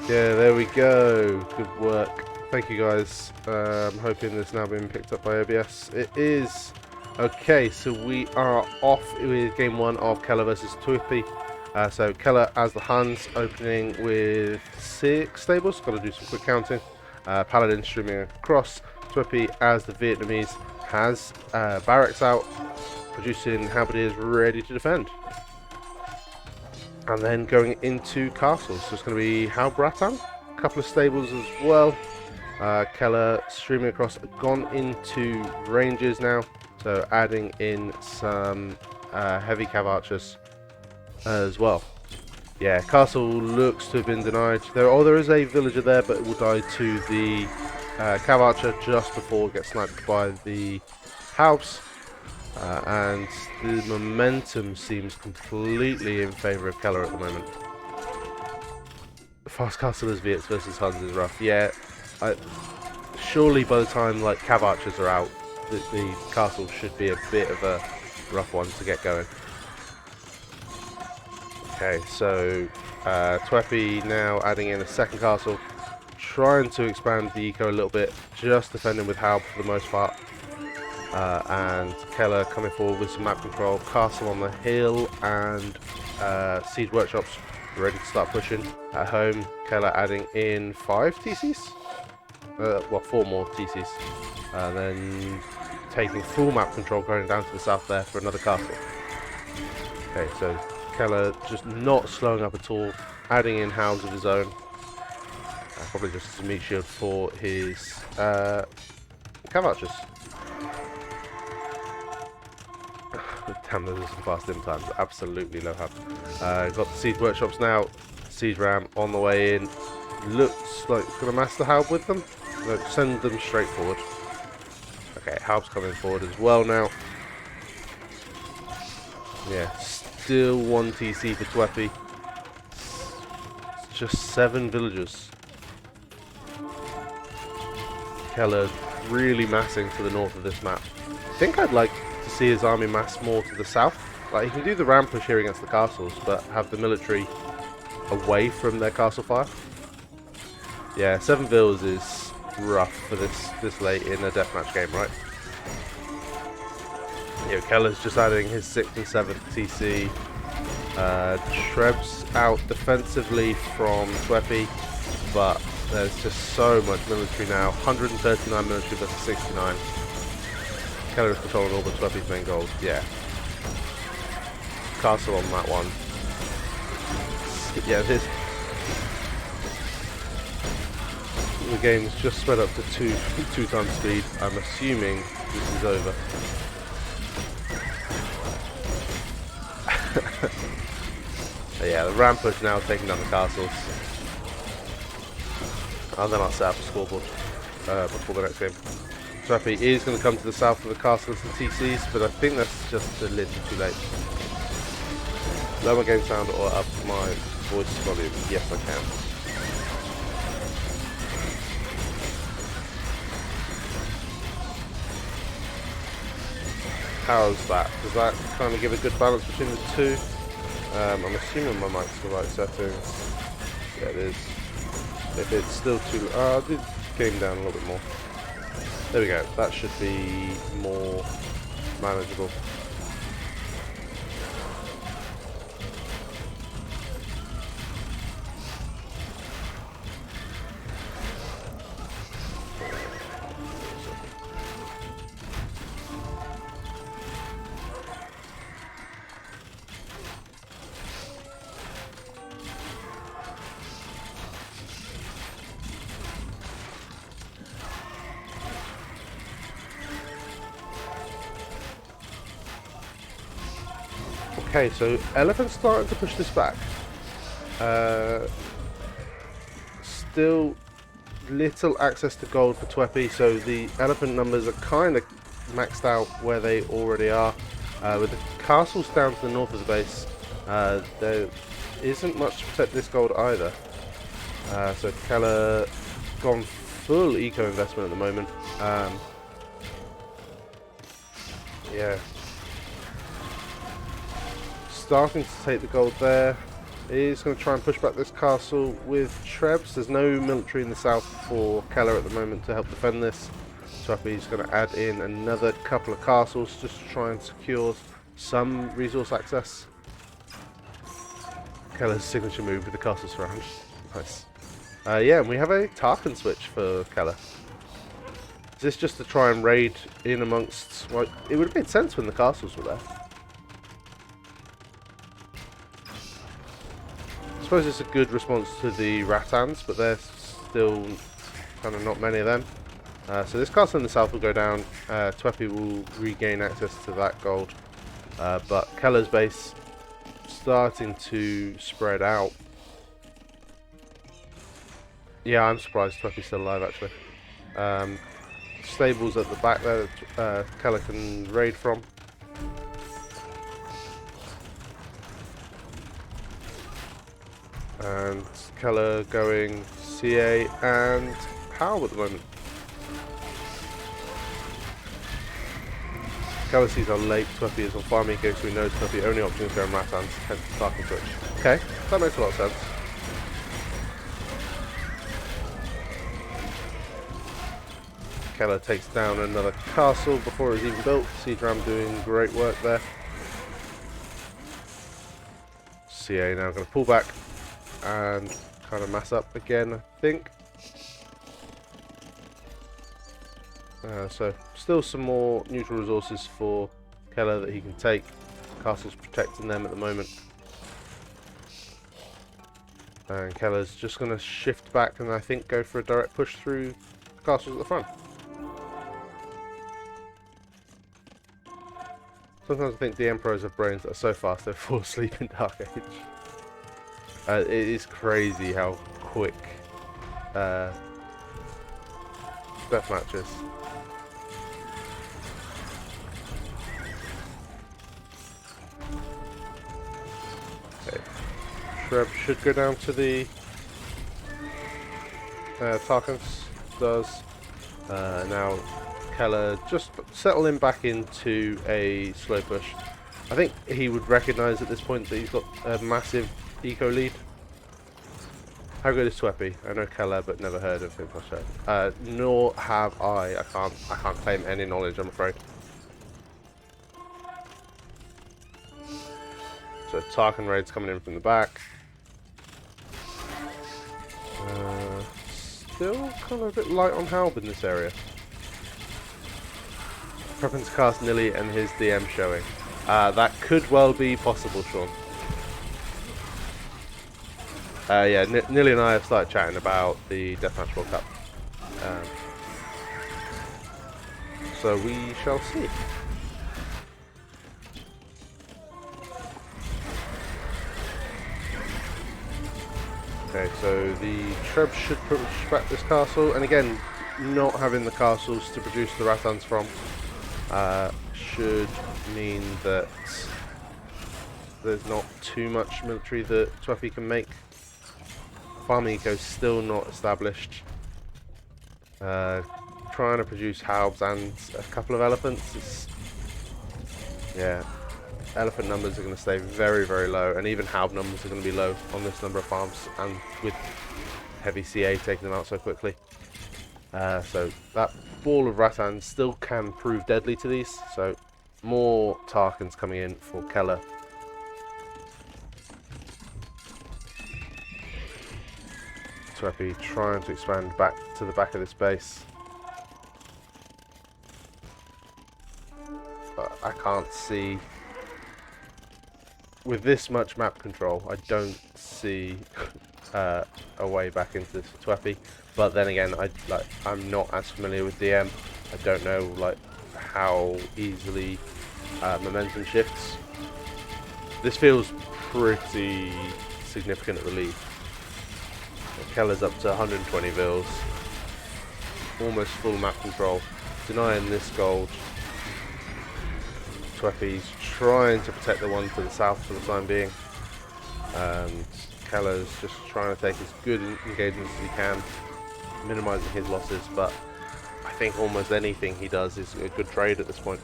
Yeah, there we go. Good work. Thank you guys. I'm hoping this now being picked up by OBS. It is. Okay, so we are off with game one of Kelar versus Twepy. So Kelar as the Huns, opening with 6 stables. Got to do some quick counting. Paladin streaming across. Twepy as the Vietnamese has barracks out, producing halberdiers ready to defend. And then going into castles, so it's going to be Halbratan, a couple of stables as well. Kelar streaming across, gone into ranges now, so adding in some heavy cav archers as well. Yeah, castle looks to have been denied. There is a villager there, but it will die to the cav archer just before it gets sniped by the house. And the momentum seems completely in favour of Kelar at the moment. Fast castlers Viets versus Huns is rough. Yeah, surely by the time like cav archers are out, the castle should be a bit of a rough one to get going. Okay, so Twepy now adding in a second castle, trying to expand the eco a little bit, just defending with Halb for the most part. And Kelar coming forward with some map control, castle on the hill, and siege workshops ready to start pushing. At home, Kelar adding in 5 TCs, well 4 more TCs, and then taking full map control, going down to the south there for another castle. Okay, so Kelar just not slowing up at all, adding in hounds of his own, probably just as a meat shield for his cav archers. Damn, those are some fast in times. Absolutely low hub. Got the siege workshops now. Siege ram on the way in. Looks like it's going to master Halb with them. No, send them straight forward. Okay, Halb's coming forward as well now. Yeah, still 1 TC for Twepy. It's just 7 villagers. Kelar really massing to the north of this map. I think I'd like to see his army mass more to the south. Like, he can do the ram push here against the castles, but have the military away from their castle fire. Yeah, 7 vills is rough for this late in a deathmatch game, right? Yeah, Keller's just adding his 6th and 7th TC. Treb's out defensively from Twepy, but there's just so much military now. 139 military versus 69. Kelar is controlling all but Twepy's main goals. Yeah. Castle on that one. Yeah, the game's just sped up to 2 times speed. I'm assuming this is over. Yeah, the ram push now taking down the castles. And then I'll set up a scoreboard before the next game. Twepy is going to come to the south of the castles and TCs, but I think that's just a little too late. Lower my game sound or up my voice volume? Yes, I can. How's that? Does that kind of give a good balance between the two? I'm assuming my mic's the right settings. Yeah, it is. If it's still too... I did game down a little bit more. There we go. That should be more manageable. Okay, so Elephant's starting to push this back. Still little access to gold for Twepy, so the Elephant numbers are kind of maxed out where they already are. With the castles down to the north of the base, there isn't much to protect this gold either. So Kelar gone full eco investment at the moment. Yeah. Starting to take the gold there. is going to try and push back this castle with Trebs. There's no military in the south for Kelar at the moment to help defend this. Twepy is going to add in another couple of castles just to try and secure some resource access. Keller's signature move with the castle surround. Nice. Yeah, and we have a Tarkin switch for Kelar. Is this just to try and raid in amongst... Well, it would have made sense when the castles were there. I suppose it's a good response to the Rattans, but there's still kind of not many of them. So this castle in the south will go down. Twepy will regain access to that gold. But Keller's base starting to spread out. Yeah, I'm surprised Twepy's still alive actually. Stables at the back there that Kelar can raid from. And Kelar going CA and How at the moment. Kelar sees how late Twepy is on farming eco, so he knows Twepy only option is going Rattans, hence the Tarkin switch. Okay, that makes a lot of sense. Kelar takes down another castle before it's even built. Siege Ram doing great work there. CA now going to pull back and kind of mass up again, I think. So still some more neutral resources for Kelar that he can take. Castle's protecting them at the moment. And Kellar's just going to shift back and I think go for a direct push through castles at the front. Sometimes I think DM pros have brains that are so fast they fall asleep in Dark Age. It is crazy how quick deathmatch is. Okay, Shreb should go down to the Tarkans. Does now. Kelar just settling back into a slow push. I think he would recognise at this point that he's got a massive eco lead. How good is Twepy? I know Kelar, but never heard of him. Nor have I. I can't claim any knowledge, I'm afraid. So Tarkin raids coming in from the back. Still kind of a bit light on Halb in this area. Preference cast Nilly and his DM showing. That could well be possible, Sean. Yeah, Nilly and I have started chatting about the Deathmatch World Cup. So we shall see. Okay, so the Treb should push back this castle, and again, not having the castles to produce the Rattans from should mean that there's not too much military that Twepy can make. Farming eco is still not established. Trying to produce Halbs and a couple of elephants. Yeah, elephant numbers are going to stay very, very low, and even Halb numbers are going to be low on this number of farms, and with heavy CA taking them out so quickly. So that ball of Rattans still can prove deadly to these, so more Tarkans coming in for Kelar. Twepy trying to expand back to the back of this base. But I can't see, with this much map control, I don't see a way back into this for Twepy. But then again, I'm not as familiar with DM. I don't know how easily momentum shifts. This feels pretty significant at the lead. Kellar's up to 120 vils, almost full map control, denying this gold. Twepy's trying to protect the one to the south for the time being, and Kellar's just trying to take as good engagements as he can, minimising his losses, but I think almost anything he does is a good trade at this point.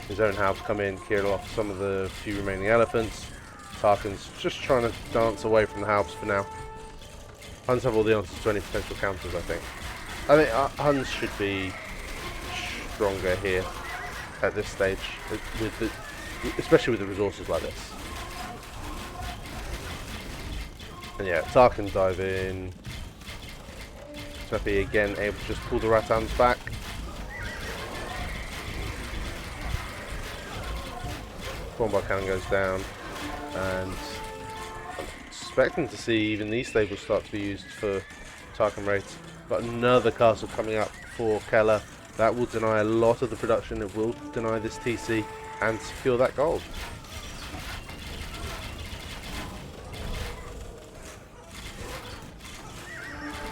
His own house come in, kill off some of the few remaining elephants. Tarkin's just trying to dance away from the Halbs for now. Huns have all the answers to any potential counters, I think. I think Huns should be stronger here at this stage, especially with the resources like this. And yeah, Tarkin dive in. Twepy again able to just pull the Rattans back. Bombard cannon goes down, and I'm expecting to see even these stables start to be used for Tarkin raids. But another castle coming up for Kelar. That will deny a lot of the production. It will deny this TC and secure that gold.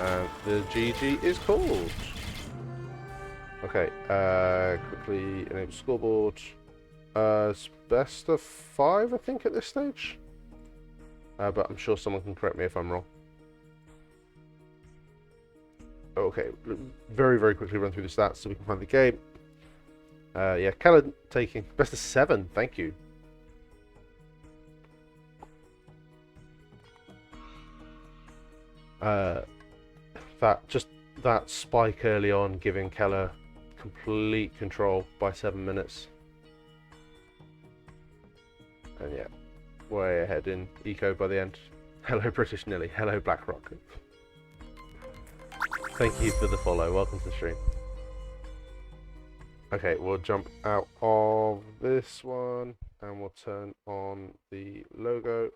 And the GG is called. Okay, quickly enable scoreboard. It's best of 5, I think, at this stage. But I'm sure someone can correct me if I'm wrong. Okay, very, very quickly run through the stats so we can find the game. Yeah, Kelar taking best of 7, thank you. That spike early on giving Kelar complete control by 7 minutes. And yeah, way ahead in eco by the end. Hello British Nilly, hello BlackRock. Thank you for the follow, welcome to the stream. Okay, we'll jump out of this one and we'll turn on the logo.